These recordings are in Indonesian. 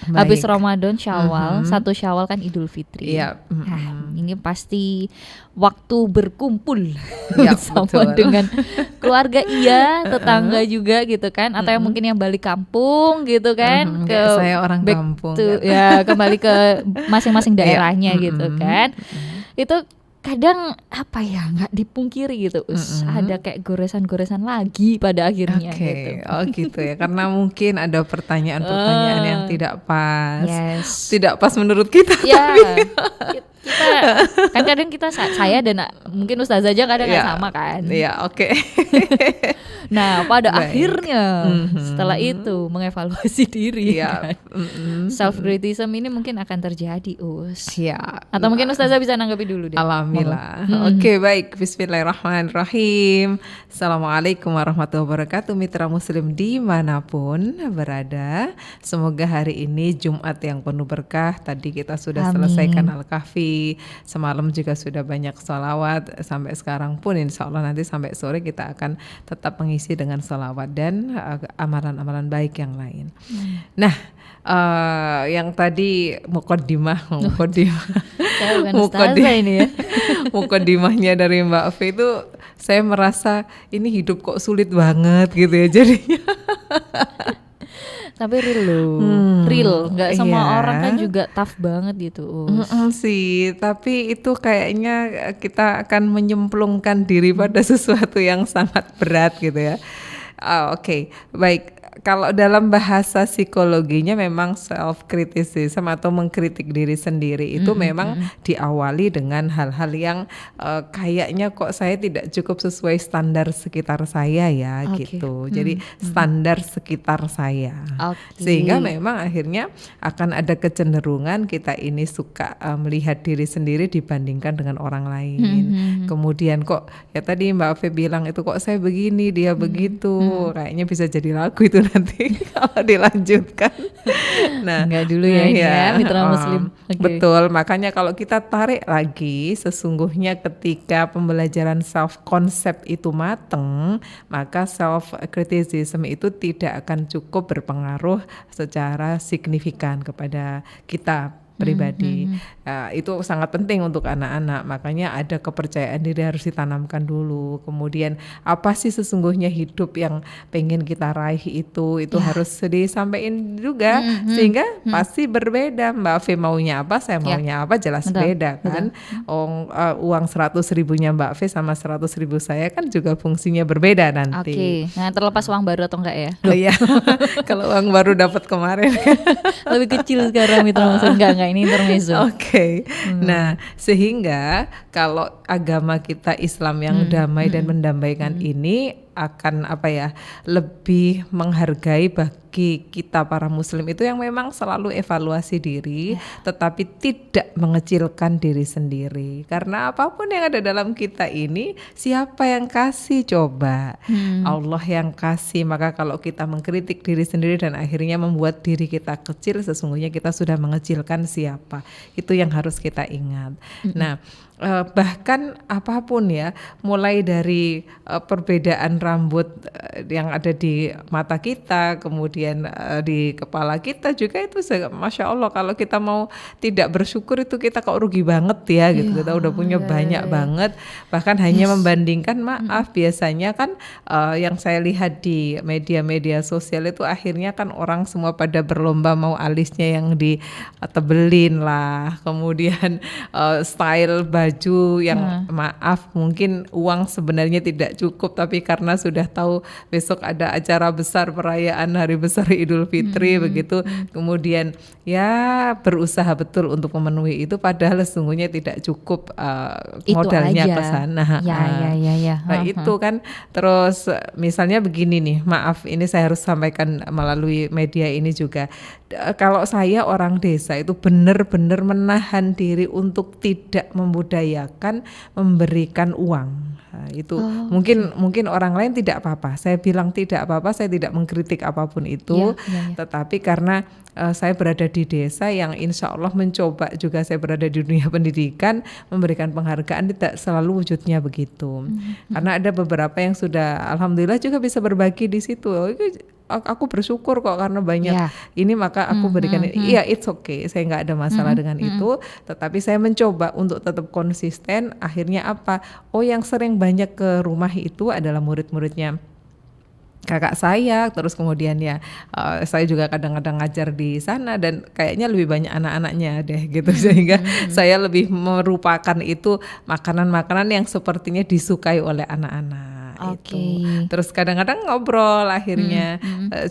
Habis Baik. Ramadan Syawal, Mhm. 1 Syawal kan Idul Fitri. Iya. Ini pasti waktu berkumpul Iya, bersama betul. dengan keluarga, iya, tetangga juga gitu kan, atau yang mungkin yang balik kampung gitu kan, Kayak ke saya orang back kampung to kan. ya kembali ke masing-masing Iya. daerahnya gitu kan. Itu kadang apa ya, nggak dipungkiri gitu, ada kayak goresan-goresan lagi pada akhirnya Oke, gitu. oh gitu ya. Karena mungkin ada pertanyaan-pertanyaan yang tidak pas. Yes. Tidak pas menurut kita. Ya, kita kan kadang kita saya dan mungkin Ustazah aja kadang nggak Iya. sama kan. Iya, oke. Nah, pada Baik. akhirnya setelah itu mengevaluasi diri, Iya. kan. Self criticism ini mungkin akan terjadi, Us. Iya. Atau mungkin Ustazah bisa nanggapi dulu deh. Alhamdulillah. Oke, baik. Bismillahirrahmanirrahim. Assalamualaikum warahmatullahi wabarakatuh. Mitra Muslim dimanapun berada. Semoga hari ini Jumat yang penuh berkah. Tadi kita sudah Amin. selesaikan Al-Kahfi. Semalam juga sudah banyak sholawat. Sampai sekarang pun insya Allah nanti sampai sore kita akan tetap mengisi dengan sholawat dan amalan-amalan baik yang lain. Nah, yang tadi muqaddimah. Saya bukan Ustazah ini ya. Muqaddimahnya dari Mbak Fe itu saya merasa ini hidup kok sulit banget gitu ya jadinya. Tapi real loh, real. Nggak semua iya. orang kan juga tough banget gitu, Us. Sih, tapi itu kayaknya kita akan menyemplungkan diri pada sesuatu yang sangat berat gitu ya. Oke, baik. Kalau dalam bahasa psikologinya memang self criticism atau mengkritik diri sendiri itu memang diawali dengan hal-hal yang kayaknya kok saya tidak cukup sesuai standar sekitar saya ya gitu. Jadi standar sekitar saya. Sehingga memang akhirnya akan ada kecenderungan kita ini suka melihat diri sendiri dibandingkan dengan orang lain. Kemudian kok ya tadi Mbak Fe bilang itu kok saya begini dia begitu. Kayaknya bisa jadi lagu itu nanti kalau dilanjutkan. Nah, Enggak dulu ya ini ya, Mitra Muslim. Oke. Betul, makanya kalau kita tarik lagi sesungguhnya ketika pembelajaran self concept itu mateng, maka self criticism itu tidak akan cukup berpengaruh secara signifikan kepada kita pribadi. Itu sangat penting untuk anak-anak, makanya ada kepercayaan diri harus ditanamkan dulu. Kemudian apa sih sesungguhnya hidup yang pengen kita raih itu harus disampaikan juga, sehingga pasti berbeda. Mbak Fe maunya apa, saya maunya apa, jelas beda kan. Uang 100.000-nya Mbak Fe sama 100.000 saya kan juga fungsinya berbeda nanti. Oke, nah terlepas uang baru atau enggak ya? Oh iya, kalau uang baru dapat kemarin. Lebih kecil sekarang Mitra Muslim, enggak ini intermezzo. Oke. Nah, sehingga kalau agama kita Islam yang damai dan mendamaikan ini akan lebih menghargai bagi kita para muslim itu yang memang selalu evaluasi diri, tetapi tidak mengecilkan diri sendiri. Karena apapun yang ada dalam kita ini, siapa yang kasih coba? Allah yang kasih. Maka kalau kita mengkritik diri sendiri dan akhirnya membuat diri kita kecil, sesungguhnya kita sudah mengecilkan siapa. Itu yang harus kita ingat. Nah, bahkan apapun ya, mulai dari perbedaan rambut yang ada di mata kita, kemudian di kepala kita juga itu Masya Allah, kalau kita mau tidak bersyukur itu kita kok rugi banget ya gitu. Kita udah punya banyak banget, bahkan hanya membandingkan, maaf biasanya kan yang saya lihat di media-media sosial itu akhirnya kan orang semua pada berlomba mau alisnya yang ditebelin lah, kemudian style baju yang maaf mungkin uang sebenarnya tidak cukup, tapi karena sudah tahu besok ada acara besar perayaan hari besar Idul Fitri begitu, kemudian ya berusaha betul untuk memenuhi itu, padahal sesungguhnya tidak cukup modalnya ke sana. Ya. Nah, itu kan terus misalnya begini nih, maaf ini saya harus sampaikan melalui media ini juga. Kalau saya orang desa itu benar-benar menahan diri untuk tidak membudayakan memberikan uang. Nah, itu mungkin orang lain tidak apa-apa. Saya bilang tidak apa-apa, saya tidak mengkritik apapun itu. Tetapi karena saya berada di desa yang insya Allah mencoba juga, saya berada di dunia pendidikan, memberikan penghargaan tidak selalu wujudnya begitu. Karena ada beberapa yang sudah alhamdulillah juga bisa berbagi di situ. aku bersyukur kok karena banyak Ya. ini, maka aku berikan ini. Iya, it's okay, saya nggak ada masalah dengan itu, tetapi saya mencoba untuk tetap konsisten. Akhirnya apa? Oh, yang sering banyak ke rumah itu adalah murid-muridnya kakak saya, terus kemudian ya saya juga kadang-kadang ngajar di sana dan kayaknya lebih banyak anak-anaknya deh gitu, sehingga saya lebih merupakan itu makanan-makanan yang sepertinya disukai oleh anak-anak. Itu terus kadang-kadang ngobrol akhirnya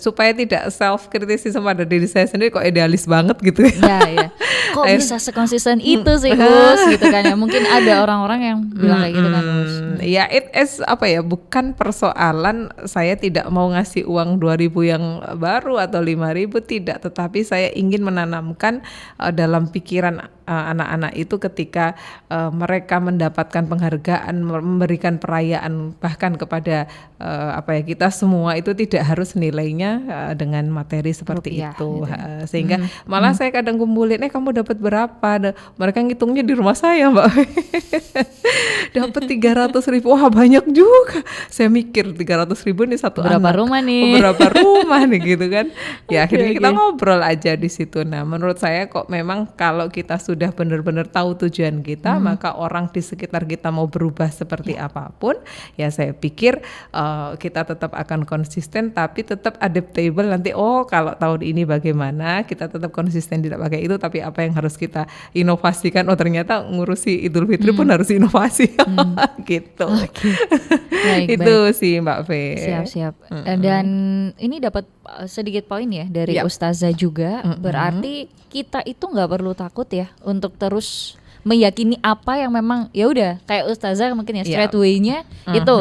supaya tidak self criticism pada diri saya sendiri, kok idealis banget gitu ya. Kok bisa sekonsisten itu sih Us gitu kan ya, mungkin ada orang-orang yang bilang kayak gitu kan Us. Ya it is apa ya, bukan persoalan saya tidak mau ngasih uang 2.000 yang baru atau 5.000, tidak, tetapi saya ingin menanamkan dalam pikiran anak-anak itu ketika mereka mendapatkan penghargaan, memberikan perayaan bahkan kepada apa ya, kita semua itu tidak harus nilainya dengan materi seperti Rupiah, itu gitu. sehingga malah saya kadang kumpulin, kamu dapat berapa? Mereka ngitungnya di rumah saya, Mbak. Dapat 300.000, wah banyak juga. Saya mikir 300.000 nih satu Berapa anak, rumah nih? berapa rumah nih gitu kan. Ya akhirnya kita ngobrol aja di situ. Nah menurut saya kok memang kalau kita sudah benar-benar tahu tujuan kita, maka orang di sekitar kita mau berubah seperti apapun, ya saya pikir kita tetap akan konsisten, tapi tetap adaptable nanti. Oh kalau tahun ini bagaimana, kita tetap konsisten tidak pakai itu, tapi apa yang harus kita inovasikan, oh ternyata ngurusi Idul Fitri pun harus inovasi. Gitu. Itu sih Mbak Fe. Siap. Dan ini dapat sedikit poin ya dari Ustazah juga. Berarti kita itu nggak perlu takut ya untuk terus meyakini apa yang memang ya udah kayak Ustazah mungkin ya straight way-nya itu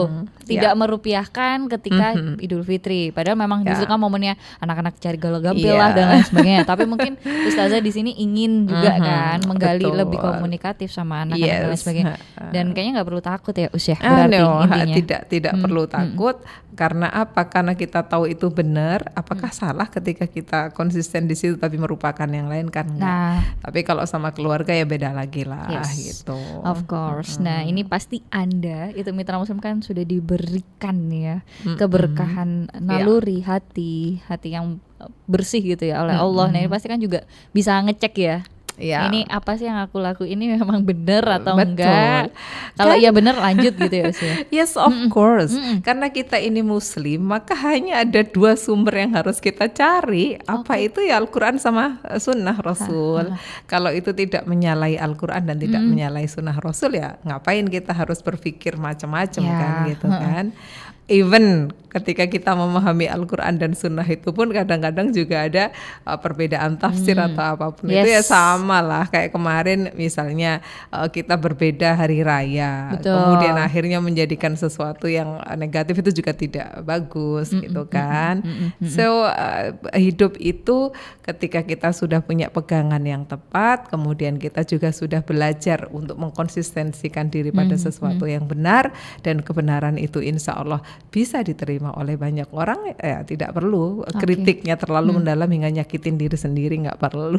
tidak merupiahkan ketika Idul Fitri. Padahal memang disuka momennya anak-anak cari galau-gampil lah dan lain sebagainya. Tapi mungkin Ustazah di sini ingin juga kan menggali lebih komunikatif sama anak-anak dan lain sebagainya. Dan kayaknya nggak perlu takut ya Us ya. Berarti intinya tidak perlu takut. Karena apa? Karena kita tahu itu benar. Apakah salah ketika kita konsisten di situ tapi merupakan yang lain? Kan enggak. Tapi kalau sama keluarga ya beda lagi lah gitu. Of course. Nah ini pasti Anda itu mitra muslim kan sudah diberikan ya keberkahan naluri hati yang bersih gitu ya oleh Allah. Nah ini pasti kan juga bisa ngecek ya. Ini apa sih yang aku lakuin ini memang benar atau enggak? Kalau iya benar lanjut gitu ya Us. Yes of course. Karena kita ini muslim, maka hanya ada 2 sumber yang harus kita cari. Apa itu ya Al-Quran sama sunnah Rasul. Kalau itu tidak menyalahi Al-Quran dan tidak menyalahi sunnah Rasul, ya ngapain kita harus berpikir macam-macam kan gitu kan. Even ketika kita memahami Al-Quran dan Sunnah itu pun kadang-kadang juga ada perbedaan tafsir atau apapun. Itu ya sama lah kayak kemarin misalnya kita berbeda hari raya. Kemudian akhirnya menjadikan sesuatu yang negatif, itu juga tidak bagus gitu kan. So hidup itu ketika kita sudah punya pegangan yang tepat, kemudian kita juga sudah belajar untuk mengkonsistensikan diri pada sesuatu yang benar, dan kebenaran itu insya Allah bisa diterima oleh banyak orang, ya tidak perlu kritiknya terlalu mendalam hingga nyakitin diri sendiri, nggak perlu.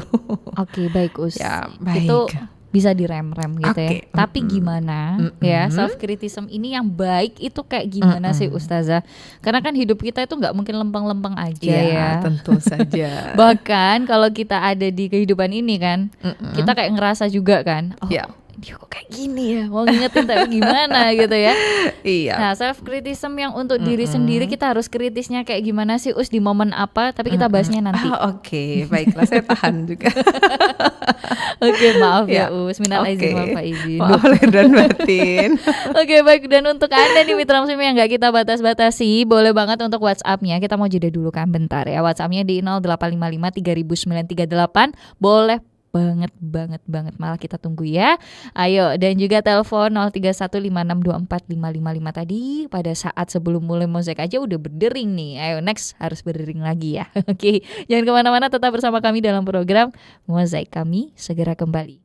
Oke, baik Us. Ya, baik. Itu bisa direm-rem gitu ya. Tapi gimana ya self criticism ini yang baik itu kayak gimana sih Ustazah? Karena kan hidup kita itu nggak mungkin lempeng-lempeng aja ya. Tentu saja. Bahkan kalau kita ada di kehidupan ini kan, kita kayak ngerasa juga kan. Dia kok kayak gini ya, mau ngingetin tapi gimana gitu ya. Nah self criticism yang untuk diri sendiri, kita harus kritisnya kayak gimana sih Us di momen apa, tapi kita bahasnya nanti. Oke, baiklah, saya tahan juga. Oke, maaf ya Us, minal aizin wal faizin. Maaf lahir dan batin. Oke, baik, dan untuk Anda nih mitra muslim yang gak kita batas-batasi, boleh banget untuk WhatsApp-nya. Kita mau jeda dulu kan bentar ya. WhatsApp-nya di 0855 3000 938. Boleh banget, malah kita tunggu ya. Ayo, dan juga telepon 0315624555 tadi pada saat sebelum mulai mozaik aja udah berdering nih. Ayo next harus berdering lagi ya. Oke, jangan kemana-mana, tetap bersama kami dalam program Mozaik. Kami segera kembali.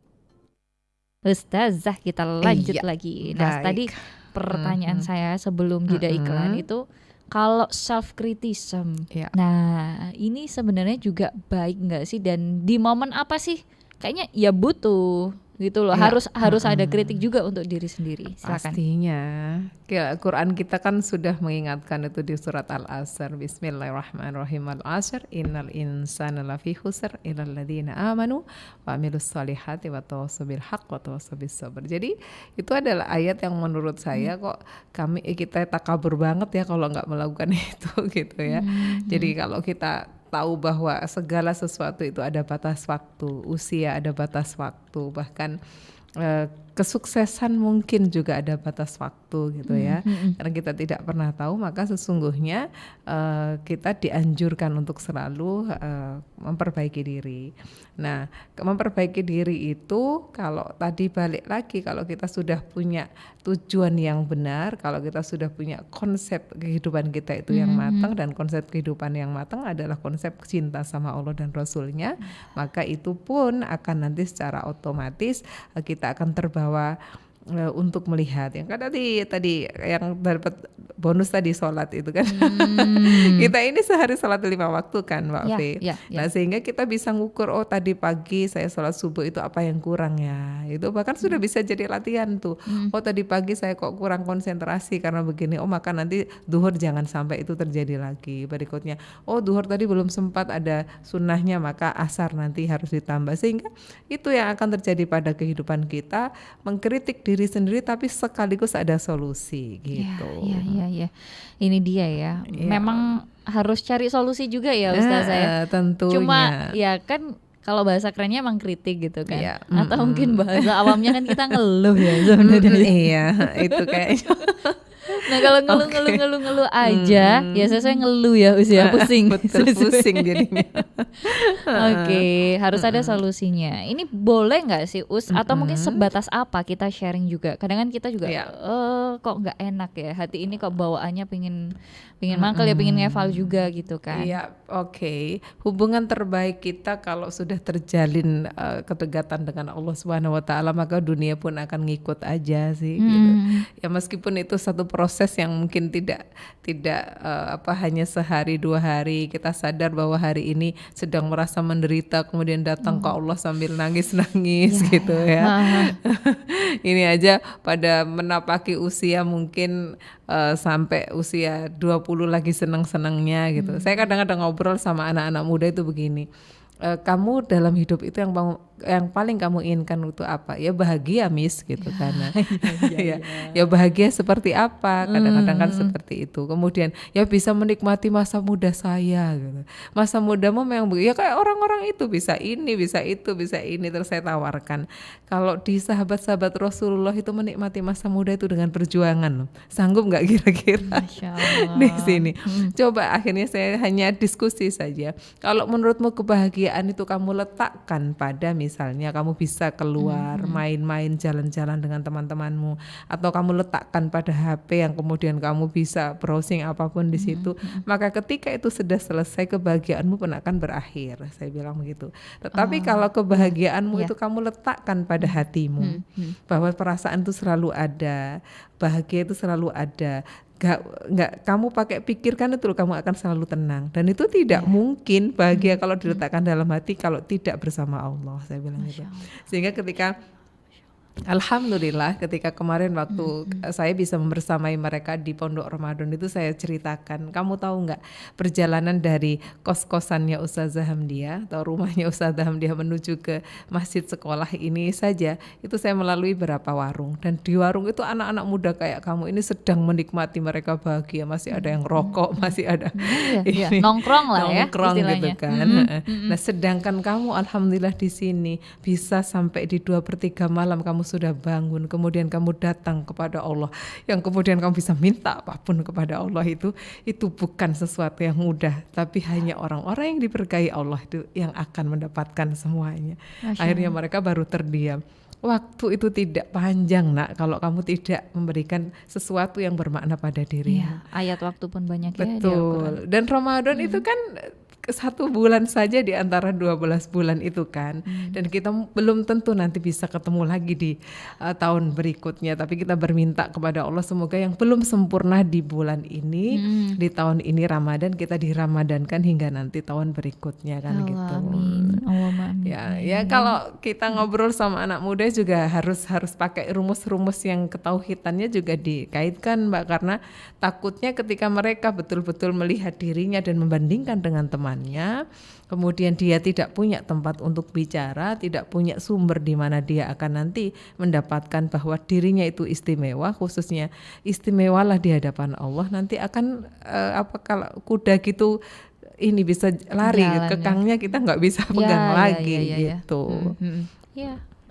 Ustazah, kita lanjut lagi. Nah, tadi pertanyaan saya sebelum jeda iklan itu, kalau self criticism, nah ini sebenarnya juga baik nggak sih, dan di momen apa sih? Kayaknya ya butuh gitu loh. Harus ada kritik juga untuk diri sendiri. Silakan. Pastinya. Quran kita kan sudah mengingatkan itu di surat Al-Asr. Bismillahirrahmanirrahim. Al-Asr innal insana lafi khusr illal ladzina amanu wa amilus solihati wa tawassaw bil haqq wa tawassaw bis sabr. Jadi itu adalah ayat yang menurut saya kok kita takabur banget ya kalau nggak melakukan itu gitu ya. Jadi kalau kita tahu bahwa segala sesuatu itu ada batas waktu, usia ada batas waktu, bahkan kesuksesan mungkin juga ada batas waktu gitu ya. Karena kita tidak pernah tahu, maka sesungguhnya kita dianjurkan untuk selalu memperbaiki diri. Nah, memperbaiki diri itu kalau tadi balik lagi, kalau kita sudah punya tujuan yang benar, kalau kita sudah punya konsep kehidupan kita itu yang matang, dan konsep kehidupan yang matang adalah konsep cinta sama Allah dan Rasulnya, maka itu pun akan nanti secara otomatis kita akan terbawa untuk melihat yang kan tadi yang dapat bonus tadi sholat itu kan. Kita ini sehari sholat 5 waktu kan Mbak Fe. Nah sehingga kita bisa ngukur, oh tadi pagi saya sholat subuh itu apa yang kurang ya, itu bahkan sudah bisa jadi latihan tuh. Oh tadi pagi saya kok kurang konsentrasi karena begini, oh maka nanti duhur jangan sampai itu terjadi lagi. Berikutnya, oh duhur tadi belum sempat ada sunnahnya, maka asar nanti harus ditambah. Sehingga itu yang akan terjadi pada kehidupan kita, mengkritik diri sendiri tapi sekaligus ada solusi gitu. Ya. Ini dia ya. Memang harus cari solusi juga ya Ustazah ya. Tentunya. Cuma ya kan kalau bahasa kerennya emang kritik gitu kan. Atau mungkin bahasa awamnya kan kita ngeluh ya sebenarnya. Iya, itu kayaknya. Nah kalau ngeluh aja, ya saya ngeluh ya usia pusing. Betul, pusing jadinya. Oke, harus ada solusinya. Ini boleh nggak sih atau mungkin sebatas apa kita sharing juga? Kadang kan kita juga kok nggak enak ya, hati ini kok bawaannya pingin mangkel ya, pingin ngeval juga gitu kan. Iya, oke. Hubungan terbaik kita kalau sudah terjalin kedekatan dengan Allah Subhanahu wa taala, maka dunia pun akan ngikut aja sih gitu. Ya meskipun itu satu proses yang mungkin tidak hanya sehari 2 hari, kita sadar bahwa hari ini sedang merasa menderita, kemudian datang ke Allah sambil nangis-nangis gitu ya. Ini aja pada menapaki usia mungkin sampai usia 20 lagi seneng-senengnya gitu. Saya kadang-kadang ngobrol sama anak-anak muda itu begini, kamu dalam hidup itu yang paling kamu inginkan itu apa? Ya bahagia Miss gitu karena ya bahagia seperti apa? Kadang-kadang kan seperti itu. Kemudian ya bisa menikmati masa muda saya gitu. Masa mudamu memang ya kayak orang-orang itu bisa ini, bisa itu, bisa ini. Terus saya tawarkan, kalau di sahabat-sahabat Rasulullah itu menikmati masa muda itu dengan perjuangan, sanggup nggak kira-kira? Di sini. Coba akhirnya saya hanya diskusi saja. Kalau menurutmu kebahagiaan itu kamu letakkan pada misalnya kamu bisa keluar main-main, jalan-jalan dengan teman-temanmu, atau kamu letakkan pada HP yang kemudian kamu bisa browsing apapun di situ, maka ketika itu sudah selesai kebahagiaanmu pun akan berakhir. Saya bilang begitu. Tetapi kalau kebahagiaanmu itu kamu letakkan pada hatimu, bahwa perasaan itu selalu ada, bahagia itu selalu ada. Nggak kamu pakai pikirkan itu kamu akan selalu tenang, dan itu tidak mungkin bahagia kalau diletakkan dalam hati kalau tidak bersama Allah, saya bilang gitu. Sehingga ketika alhamdulillah ketika kemarin waktu saya bisa membersamai mereka di Pondok Ramadan itu, saya ceritakan, kamu tahu nggak perjalanan dari kos-kosannya Ustazah Hamdiah atau rumahnya Ustazah Hamdiah menuju ke masjid sekolah ini saja, itu saya melalui berapa warung, dan di warung itu anak-anak muda kayak kamu ini sedang menikmati, mereka bahagia, masih ada yang rokok, masih ada ini, nongkrong lah ya gitu kan. Nah sedangkan kamu alhamdulillah di sini bisa sampai di 2/3 malam kamu sudah bangun, kemudian kamu datang kepada Allah, yang kemudian kamu bisa minta apapun kepada Allah, itu bukan sesuatu yang mudah, tapi hanya orang-orang yang diberkahi Allah itu yang akan mendapatkan semuanya. Akhirnya mereka baru terdiam. Waktu itu tidak panjang nak kalau kamu tidak memberikan sesuatu yang bermakna pada dirimu. Ayat waktu pun banyak. Betul. Dan Ramadan itu kan 1 bulan saja di antara 12 bulan itu kan. Dan kita belum tentu nanti bisa ketemu lagi di tahun berikutnya, tapi kita berminta kepada Allah semoga yang belum sempurna di bulan ini, di tahun ini Ramadan, kita diramadankan hingga nanti tahun berikutnya kan gitu. Amin. Ya kalau kita ngobrol sama anak muda juga harus pakai rumus-rumus yang ketauhidannya juga dikaitkan, Mbak, karena takutnya ketika mereka betul-betul melihat dirinya dan membandingkan dengan temannya, kemudian dia tidak punya tempat untuk bicara, tidak punya sumber di mana dia akan nanti mendapatkan bahwa dirinya itu istimewa, khususnya istimewalah di hadapan Allah, nanti akan kalau kuda gitu ini bisa lari, kekangnya kita nggak bisa pegang lagi gitu.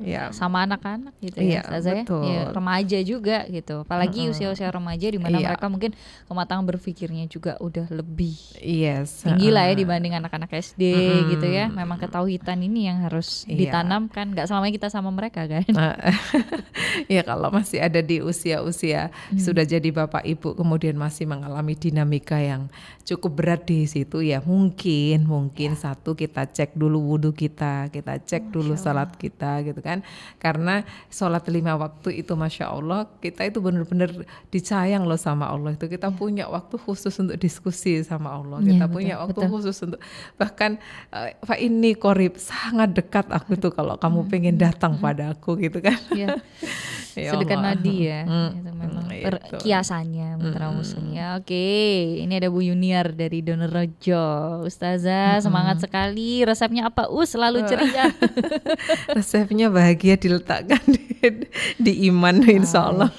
Ya, sama anak-anak gitu ya, betul. Ya, remaja juga gitu, apalagi usia-usia remaja di mana mereka mungkin kematangan berpikirnya juga udah lebih tinggi lah ya dibanding anak-anak SD gitu ya. Memang ketauhidan ini yang harus ditanamkan, nggak selamanya kita sama mereka kan. Ya kalau masih ada di usia-usia sudah jadi bapak ibu kemudian masih mengalami dinamika yang cukup berat di situ, ya mungkin satu, kita cek dulu wudhu kita cek dulu salat kita gitu kan, karena sholat 5 waktu itu Masya Allah kita itu benar-benar disayang loh sama Allah. Itu kita punya waktu khusus untuk diskusi sama Allah, kita punya waktu khusus untuk bahkan fa inni qorib, sangat dekat aku tuh kalau kamu pengen datang pada aku gitu kan. Sedekah nadi ya, itu memang kiasannya Mitra Muslim ya. Oke, ini ada Bu Yuniar dari Donorejo. Ustazah semangat sekali, resepnya apa? Selalu ceria. Resepnya bahagia diletakkan di iman, insya Allah.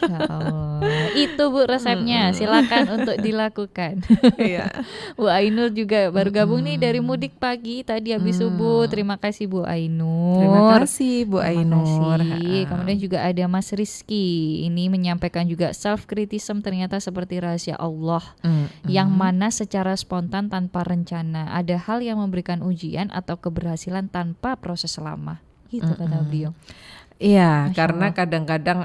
Itu Bu resepnya, silakan untuk dilakukan. Bu Ainur juga baru gabung nih dari mudik pagi tadi habis subuh. Terima kasih Bu Ainur. Terima kasih Bu Ainur. Kemudian juga ada Mas Rizky, ini menyampaikan juga self criticism ternyata seperti rahasia Allah yang mana secara spontan tanpa rencana. Ada hal yang memberikan ujian atau keberhasilan tanpa proses lama. Gitu kata beliau. Iya, karena kadang-kadang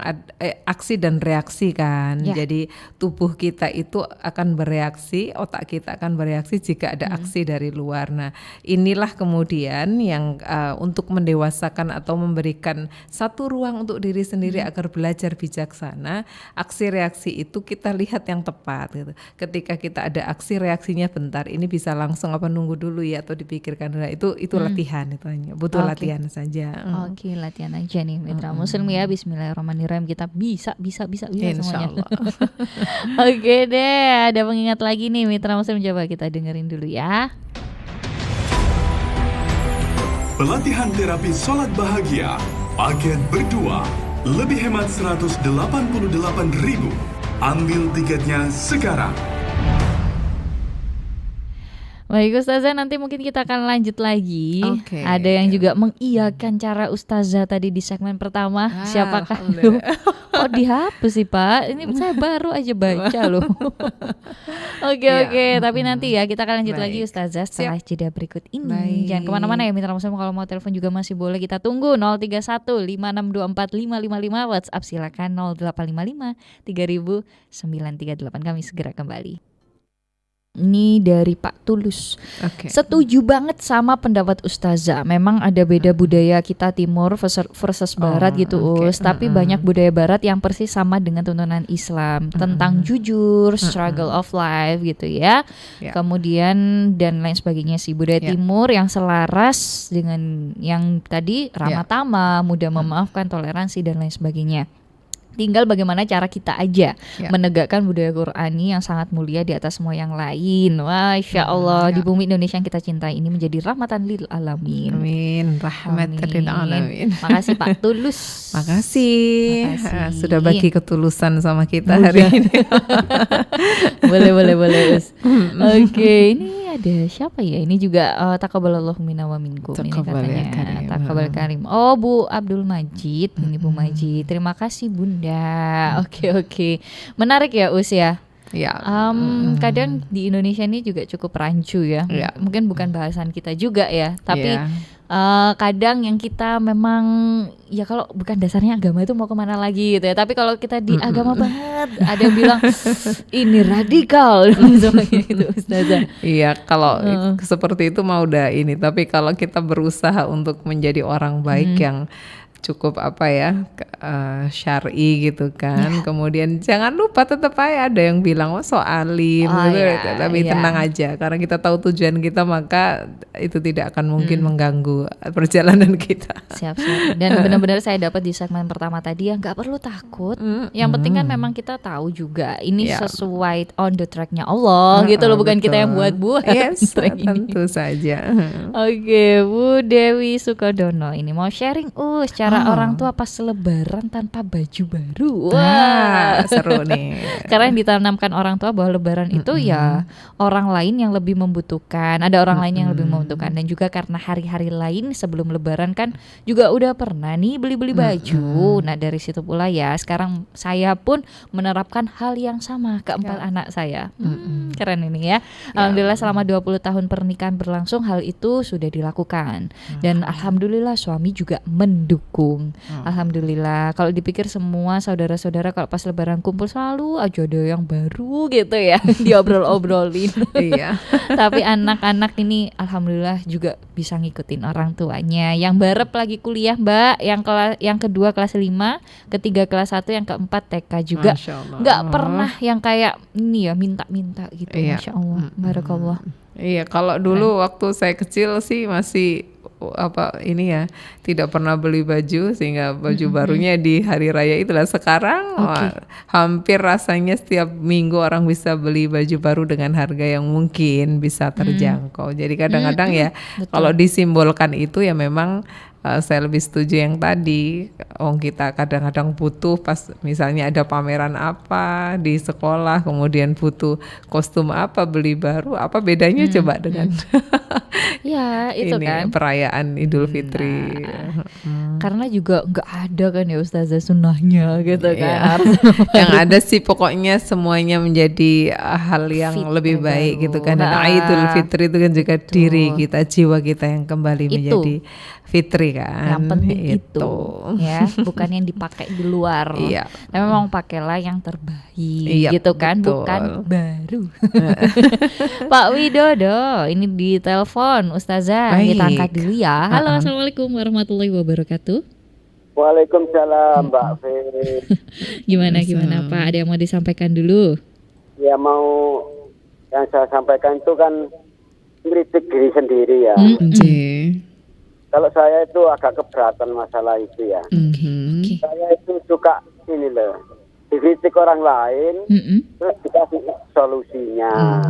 aksi dan reaksi kan. Jadi tubuh kita itu akan bereaksi, otak kita akan bereaksi jika ada aksi dari luar. Nah, inilah kemudian yang untuk mendewasakan atau memberikan satu ruang untuk diri sendiri agar belajar bijaksana. Aksi reaksi itu kita lihat yang tepat gitu. Ketika kita ada aksi reaksinya bentar, ini bisa langsung apa nunggu dulu ya atau dipikirkan. Nah, itu latihan, itu hanya butuh latihan saja. Oke, latihan aja nih Mitra Muslim ya. Bismillahirrahmanirrahim, kita bisa semuanya. Oke deh, ada pengingat lagi nih Mitra Muslim, coba kita dengerin dulu ya. Pelatihan terapi sholat bahagia paket berdua lebih hemat 188.000. Ambil tiketnya sekarang. Baik Ustazah, nanti mungkin kita akan lanjut lagi. Ada yang juga mengiyakan cara Ustazah tadi di segmen pertama. Siapakah itu? Kok dihapus sih Pak? Ini saya baru aja baca loh. Oke. Tapi nanti ya kita akan lanjut lagi Ustazah setelah jeda berikut ini. Jangan kemana-mana ya Mitra Muslim, kalau mau telepon juga masih boleh, kita tunggu 03156245555. WhatsApp silakan 0855 3000 938. Kami segera kembali. Ini dari Pak Tulus. Setuju banget sama pendapat Ustazah. Memang ada beda budaya kita timur versus barat gitu tapi banyak budaya barat yang persis sama dengan tuntunan Islam tentang jujur, struggle of life gitu ya. Kemudian dan lain sebagainya sih. Budaya timur yang selaras dengan yang tadi ramah tamah, mudah memaafkan, toleransi dan lain sebagainya. Tinggal bagaimana cara kita aja menegakkan budaya Qur'ani yang sangat mulia di atas semua yang lain. Masya Allah, di bumi Indonesia yang kita cintai ini menjadi rahmatan lil alamin. Amin, rahmatan lil alamin. Makasih Pak Tulus. Makasih. Sudah bagi ketulusan sama kita hari ini. boleh. Oke, ini ada siapa ya? Ini juga taqabbalallahu minna wa minkum ini katanya. Taqabbal karim. Oh, Bu Abdul Majid, ini Bu Majid. Terima kasih Bunda. Oke. Menarik ya Us ya. Kadang di Indonesia ini juga cukup rancu ya. Mungkin bukan bahasan kita juga ya, tapi kadang yang kita memang ya kalau bukan dasarnya agama itu mau kemana lagi gitu ya. Tapi kalau kita di agama banget, ada yang bilang ini radikal gitu Ustazah. Iya, kalau seperti itu mah udah ini. Tapi kalau kita berusaha untuk menjadi orang baik yang cukup syar'i gitu kan. Kemudian jangan lupa tetap aja ada yang bilang so alim gitu. Tapi tenang aja karena kita tahu tujuan kita, maka itu tidak akan mungkin mengganggu perjalanan kita. Siap. Dan benar-benar saya dapat di segmen pertama tadi ya, nggak perlu takut. Yang penting kan memang kita tahu juga ini sesuai on the tracknya Allah gitu loh, bukan kita yang buat-buat. Yes, tentu saja. Oke, Bu Dewi Sukodono ini mau sharing cara orang tua pas lebaran tanpa baju baru. Wah, seru nih. Karena yang ditanamkan orang tua bahwa lebaran itu ya orang lain yang lebih membutuhkan, ada orang lain yang lebih membutuhkan, dan juga karena hari-hari lain sebelum lebaran kan juga udah pernah nih beli-beli baju. Nah, dari situ pula ya sekarang saya pun menerapkan hal yang sama ke 4 anak saya. Keren ini ya. Alhamdulillah selama 20 tahun pernikahan berlangsung hal itu sudah dilakukan. Dan alhamdulillah suami juga mendukung. Alhamdulillah. Kalau dipikir semua saudara-saudara kalau pas lebaran kumpul selalu aja ada yang baru gitu ya, diobrol-obrolin. Iya. Tapi anak-anak ini alhamdulillah juga bisa ngikutin orang tuanya. Yang barep lagi kuliah, Mbak, yang kedua kelas 5, ketiga kelas 1, yang keempat TK juga. Nggak pernah yang kayak ini ya minta-minta gitu. Masya Allah, barakallah. Iya, kalau dulu waktu saya kecil sih masih tidak pernah beli baju, sehingga baju barunya di hari raya itulah. Sekarang hampir rasanya setiap minggu orang bisa beli baju baru dengan harga yang mungkin bisa terjangkau. Jadi kadang-kadang ya kalau disimbolkan itu ya memang saya lebih setuju yang tadi. Kita kadang-kadang butuh pas misalnya ada pameran apa di sekolah, kemudian butuh kostum apa, beli baru, apa bedanya coba dengan ya itu ini, kan perayaan Idul Fitri. Karena juga nggak ada kan ya Ustazah sunnahnya gitu kan. Yang ada sih pokoknya semuanya menjadi hal yang lebih baik gitu kan. Dan Idul Fitri itu kan juga diri kita, jiwa kita yang kembali menjadi fitri kan. Yang penting itu ya, bukan yang dipakai di luar. Tapi memang pakailah yang terbaik gitu kan, bukan baru. Pak Widodo ini di telepon Ustazah. Kita angkat dulu ya. Halo, assalamualaikum warahmatullahi wabarakatuh. Waalaikumsalam Mbak Fe. Gimana Pak? Ada yang mau disampaikan dulu? Ya, yang saya sampaikan itu kan kritik diri sendiri ya. Kalau saya itu agak keberatan masalah itu ya. Saya itu suka ini loh, dikritik orang lain, terus dikasih solusinya.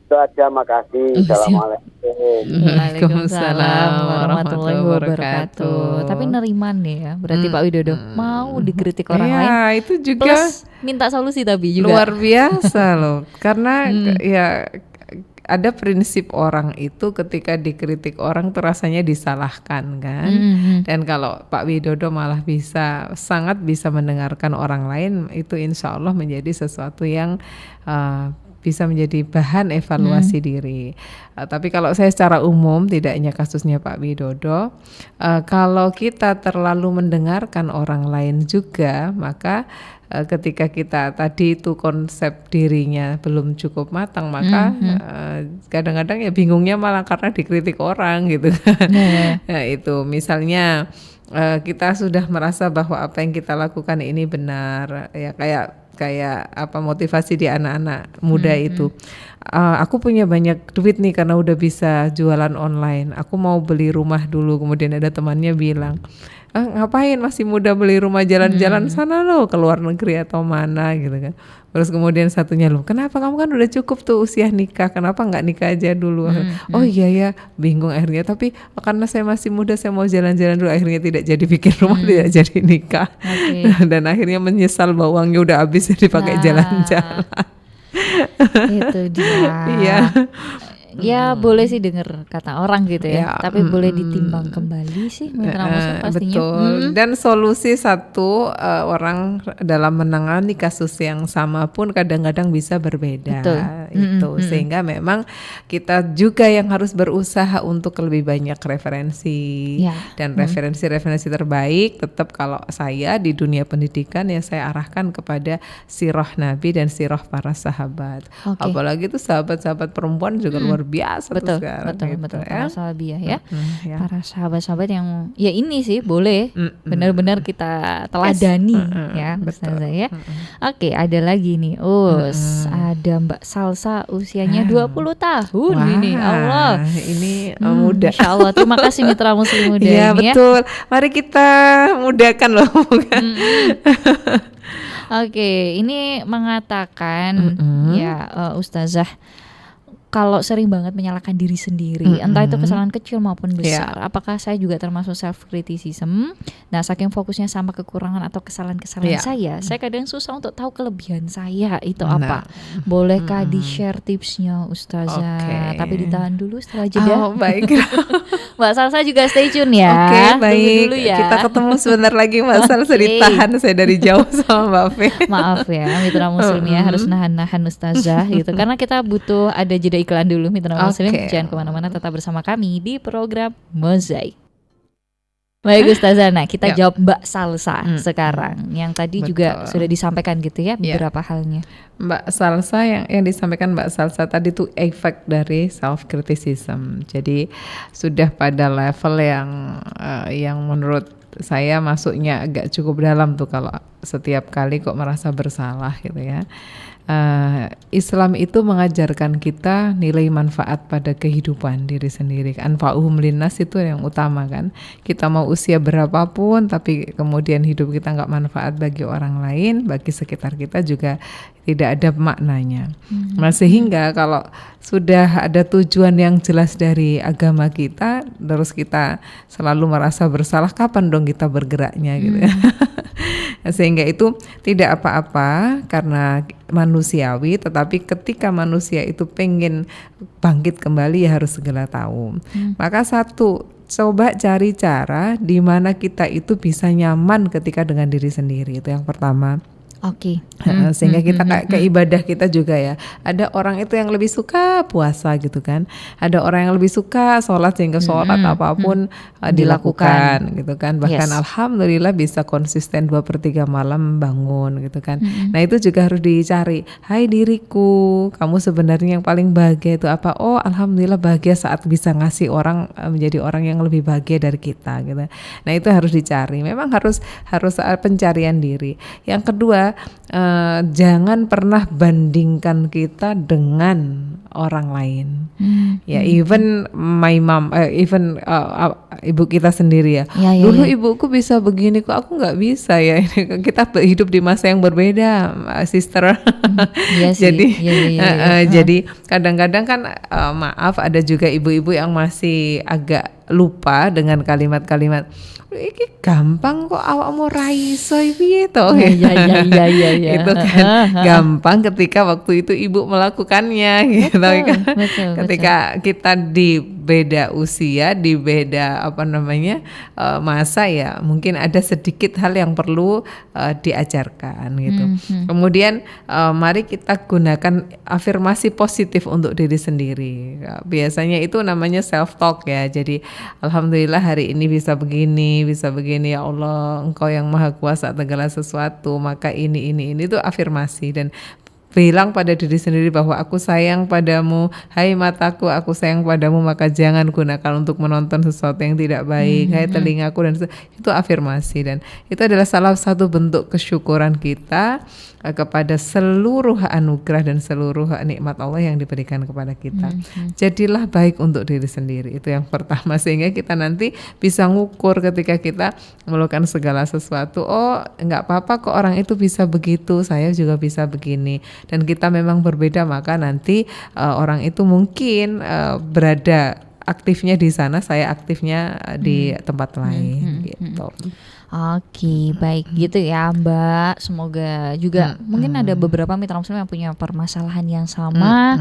Itu aja, makasih. Assalamualaikum. Waalaikumsalam warahmatullahi wabarakatuh. Tapi nerima nih ya, berarti Pak Widodo mau dikritik orang lain. Ya, itu juga plus minta solusi tapi juga luar biasa loh. Karena ya ada prinsip orang itu ketika dikritik orang tuh rasanya disalahkan kan. Dan kalau Pak Widodo malah sangat bisa mendengarkan orang lain, itu insya Allah menjadi sesuatu yang bisa menjadi bahan evaluasi diri. Tapi kalau saya secara umum, tidak hanya kasusnya Pak Widodo, kalau kita terlalu mendengarkan orang lain juga, maka ketika kita tadi itu konsep dirinya belum cukup matang, maka kadang-kadang ya bingungnya malah karena dikritik orang gitu kan. Nah, itu misalnya kita sudah merasa bahwa apa yang kita lakukan ini benar, ya kayak apa motivasi di anak-anak muda itu. Aku punya banyak duit nih karena udah bisa jualan online. Aku mau beli rumah dulu. Kemudian ada temannya bilang, ngapain masih muda beli rumah, jalan-jalan sana lo ke luar negeri atau mana gitu kan. Terus kemudian satunya, loh kenapa kamu kan udah cukup tuh usia nikah, kenapa nggak nikah aja dulu? Oh iya ya, bingung akhirnya. Tapi karena saya masih muda, saya mau jalan-jalan dulu, akhirnya tidak jadi bikin rumah, tidak jadi nikah. Dan akhirnya menyesal bahwa uangnya udah habis dipakai jalan-jalan. Itu dia. Iya. Ya boleh sih dengar kata orang gitu ya, tapi boleh ditimbang kembali sih Mitra Muslim pastinya. Betul. Dan solusi satu, orang dalam menangani kasus yang sama pun kadang-kadang bisa berbeda. Betul. Itu sehingga memang kita juga yang harus berusaha untuk lebih banyak referensi dan referensi terbaik. Tetap kalau saya di dunia pendidikan ya saya arahkan kepada sirah Nabi dan sirah para sahabat. Apalagi itu sahabat-sahabat perempuan juga luar biasa betul, sekarang. Betul. Para sahabiah ya. Para sahabat-sahabat yang ya ini sih boleh benar-benar kita teladani ya Ustazah ya. Oke, ada lagi nih. Ada Mbak Salsa usianya 20 tahun ini. Allah. Ini muda. Insya Allah. Terima kasih Mitra Muslim muda ya, ini betul. Mari kita mudahkan loh. Oke, ini mengatakan Ustazah, kalau sering banget menyalahkan diri sendiri, entah itu kesalahan kecil maupun besar, apakah saya juga termasuk self criticism? Nah, saking fokusnya sama kekurangan atau kesalahan-kesalahan saya kadang susah untuk tahu kelebihan saya itu apa. Bolehkah di-share tipsnya Ustazah? Tapi ditahan dulu setelah jeda. Baik. Mbak Salsa juga stay tune ya. Oke, baik. Dulu ya. Kita ketemu sebentar lagi Mbak Salsa, ditahan saya dari jauh sama Mbak Fe. Maaf ya, Mitra Muslim ya harus nahan-nahan Ustazah gitu. Karena kita butuh ada jeda iklan dulu Mitra Muslim. Jangan kemana-mana, tetap bersama kami di program Mozaik. Baik Ustazah, nah kita jawab Mbak Salsa sekarang. Yang tadi juga sudah disampaikan gitu ya beberapa halnya. Mbak Salsa yang disampaikan Mbak Salsa tadi itu efek dari self criticism. Jadi sudah pada level yang menurut saya masuknya agak cukup dalam tuh kalau setiap kali kok merasa bersalah gitu ya. Islam itu mengajarkan kita nilai manfaat pada kehidupan diri sendiri. Anfa'uhum linnas itu yang utama kan. Kita mau usia berapapun tapi kemudian hidup kita nggak manfaat bagi orang lain, bagi sekitar kita juga tidak ada maknanya. Nah, sehingga kalau sudah ada tujuan yang jelas dari agama kita, terus kita selalu merasa bersalah, kapan dong kita bergeraknya gitu ya. Sehingga itu tidak apa-apa karena manusiawi, tetapi ketika manusia itu pengen bangkit kembali ya harus segera tahu. Maka satu, coba cari cara di mana kita itu bisa nyaman ketika dengan diri sendiri, itu yang pertama. Oke. Sehingga kita ke ibadah kita juga ya. Ada orang itu yang lebih suka puasa gitu kan. Ada orang yang lebih suka sholat sehingga sholat apapun dilakukan gitu kan. Bahkan alhamdulillah bisa konsisten 2/3 malam bangun gitu kan. Nah itu juga harus dicari. Hai diriku, kamu sebenarnya yang paling bahagia itu apa? Oh alhamdulillah bahagia saat bisa ngasih orang, menjadi orang yang lebih bahagia dari kita gitu. Nah itu harus dicari. Memang harus pencarian diri. Yang kedua, jangan pernah bandingkan kita dengan orang lain. Ya even my mom, ibu kita sendiri ya. Dulu ibuku bisa begini kok aku nggak bisa ya. Kita hidup di masa yang berbeda, sister. Jadi kadang-kadang kan maaf ada juga ibu-ibu yang masih agak lupa dengan kalimat-kalimat iki gampang kok awakmu raiso piye to. Itu kan gampang ketika waktu itu ibu melakukannya gitu kan. Ketika kita di beda usia, di beda masa ya mungkin ada sedikit hal yang perlu diajarkan gitu. Kemudian mari kita gunakan afirmasi positif untuk diri sendiri. Biasanya itu namanya self talk ya. Jadi alhamdulillah hari ini bisa begini ya Allah, Engkau yang maha kuasa segala sesuatu, maka ini itu afirmasi. Dan bilang pada diri sendiri bahwa aku sayang padamu, hai mataku aku sayang padamu, maka jangan gunakan untuk menonton sesuatu yang tidak baik. Hai telingaku, dan itu afirmasi. Dan itu adalah salah satu bentuk kesyukuran kita kepada seluruh anugerah dan seluruh nikmat Allah yang diberikan kepada kita. Jadilah baik untuk diri sendiri, itu yang pertama, sehingga kita nanti bisa ngukur ketika kita melakukan segala sesuatu. Oh nggak apa-apa kok orang itu bisa begitu, saya juga bisa begini. Dan kita memang berbeda, maka nanti orang itu mungkin berada aktifnya di sana, saya aktifnya di tempat lain gitu. Oke, baik gitu ya Mbak. Semoga juga mungkin ada beberapa mitra muslim yang punya permasalahan yang sama,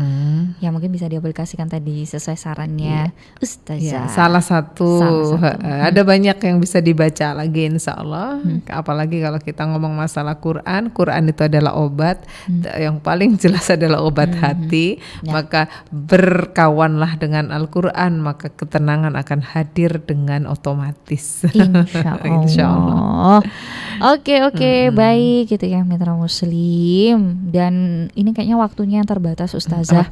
yang mungkin bisa diaplikasikan tadi sesuai sarannya Ustazah. Salah satu. Ada banyak yang bisa dibaca lagi insya Allah. Apalagi kalau kita ngomong masalah Quran itu adalah obat. Yang paling jelas adalah obat hati. Maka berkawanlah dengan Al-Quran, maka ketenangan akan hadir dengan otomatis. Insya Allah. Oke, baik gitu ya mitra muslim. Dan ini kayaknya waktunya yang terbatas Ustazah.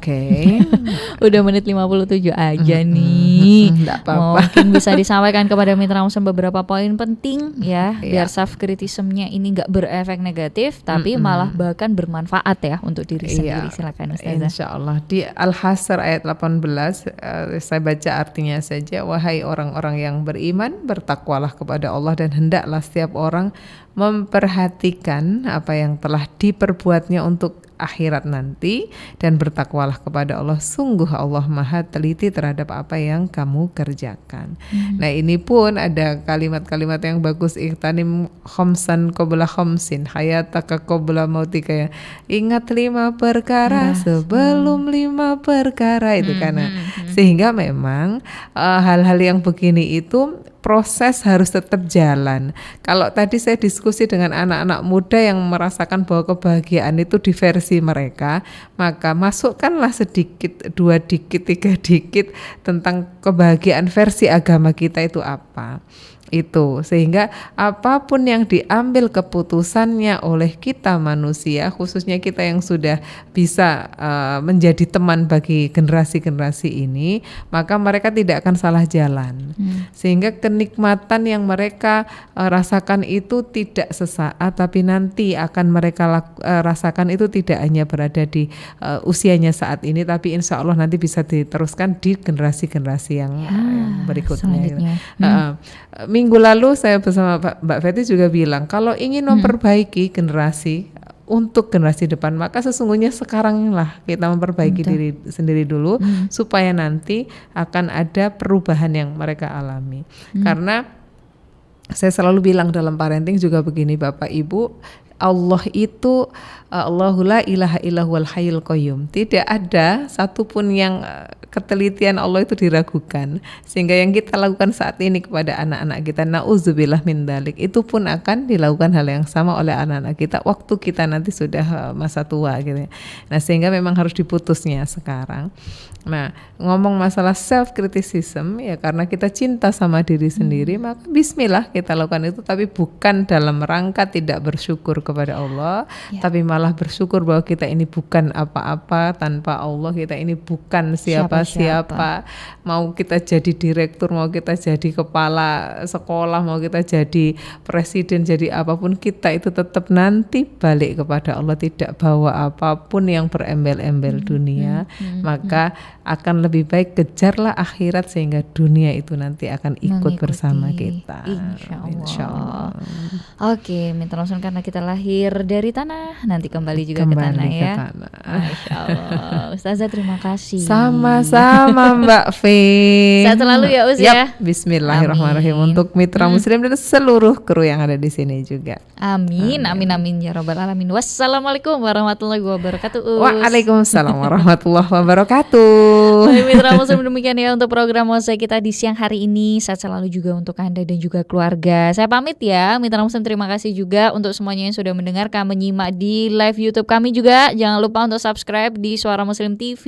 Udah menit 57 aja nih. Mungkin bisa disampaikan kepada mitra muslim beberapa poin penting ya, biar self criticism-nya ini gak berefek negatif, tapi malah bahkan bermanfaat ya untuk diri sendiri. Silakan Ustazah. Insya Allah di Al-Hasr ayat 18, saya baca artinya saja. Wahai orang-orang yang beriman, bertakwalah kepada Allah dan hendaklah setiap orang memperhatikan apa yang telah diperbuatnya untuk akhirat nanti, dan bertakwalah kepada Allah, sungguh Allah maha teliti terhadap apa yang kamu kerjakan. Nah ini pun ada kalimat-kalimat yang bagus. Ightanim khamsan qabla khamsin hayataka qabla mautika, ya. Ingat 5 perkara sebelum 5 perkara itu karena sehingga memang hal-hal yang begini itu proses harus tetap jalan. Kalau tadi saya diskusi dengan anak-anak muda yang merasakan bahwa kebahagiaan itu di versi mereka, maka masukkanlah sedikit, 2 dikit, 3 dikit tentang kebahagiaan versi agama kita itu apa. Itu sehingga apapun yang diambil keputusannya oleh kita manusia, khususnya kita yang sudah bisa menjadi teman bagi generasi-generasi ini, maka mereka tidak akan salah jalan. Sehingga kenikmatan yang mereka rasakan itu tidak sesaat, tapi nanti akan mereka rasakan itu tidak hanya berada di usianya saat ini, tapi insya Allah nanti bisa diteruskan di generasi-generasi yang berikutnya. Minggu lalu saya bersama Mbak Fetty juga bilang, kalau ingin memperbaiki generasi untuk generasi depan, maka sesungguhnya sekarang lah kita memperbaiki diri sendiri dulu, supaya nanti akan ada perubahan yang mereka alami. Karena saya selalu bilang dalam parenting juga begini Bapak Ibu, Allah itu Allahu la ilaha illahu wal hayyul qayyum. Tidak ada satupun yang ketelitian Allah itu diragukan. Sehingga yang kita lakukan saat ini kepada anak-anak kita, na'udzubillah min dzalik, itu pun akan dilakukan hal yang sama oleh anak-anak kita waktu kita nanti sudah masa tua gitu ya. Nah, sehingga memang harus diputusnya sekarang. Nah, ngomong masalah self criticism ya, karena kita cinta sama diri sendiri, maka bismillah kita lakukan itu, tapi bukan dalam rangka tidak bersyukur kepada Allah, tapi malah bersyukur bahwa kita ini bukan apa-apa tanpa Allah, kita ini bukan siapa-siapa. Mau kita jadi direktur, mau kita jadi kepala sekolah, mau kita jadi presiden, jadi apapun, kita itu tetap nanti balik kepada Allah, tidak bawa apapun yang berembel-embel dunia. Maka akan lebih baik kejarlah akhirat, sehingga dunia itu nanti akan ikut bersama kita. Insya Allah. Oke, minta langsung karena kita lahir dari tanah, nanti kembali juga ke tanah ya. Masya Allah. Ustazah terima kasih. Sama-sama Mbak Fe. Sehat selalu ya Ustaz ya. Bismillahirrahmanirrahim. Untuk mitra muslim dan seluruh kru yang ada di sini juga. Amin ya rabbal alamin. Wassalamualaikum warahmatullahi wabarakatuh. Waalaikumsalam warahmatullahi wabarakatuh. Baik mitra muslim, demikian ya untuk program Mozaik kita di siang hari ini. Sehat selalu juga untuk Anda dan juga keluarga. Saya pamit ya mitra muslim, terima kasih juga untuk semuanya yang sudah mendengarkan, menyimak di live YouTube kami juga. Jangan lupa untuk subscribe di Suara Muslim TV.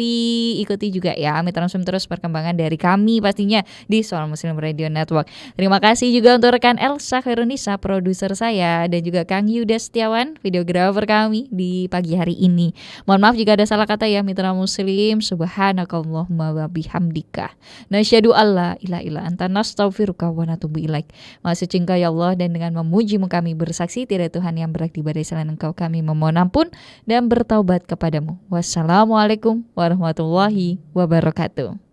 Ikuti juga ya mitra muslim terus perkembangan dari kami pastinya di Suara Muslim Radio Network. Terima kasih juga untuk rekan Elsa Khairunisa, produser saya, dan juga Kang Yuda Setiawan, videografer kami di pagi hari ini. Mohon maaf jika ada salah kata ya mitra muslim. Subhanakallahumma wa bihamdika nasyhadu alla ilaha illa anta nastaghfiruka wa natubu ilaik. Maha suci Engkau ya Allah, dan dengan memujimu kami bersaksi tidak Tuhan yang berhak diibadahi selain Engkau. Kami memohon ampun dan bertaubat kepadamu. Wassalamualaikum warahmatullahi wabarakatuh.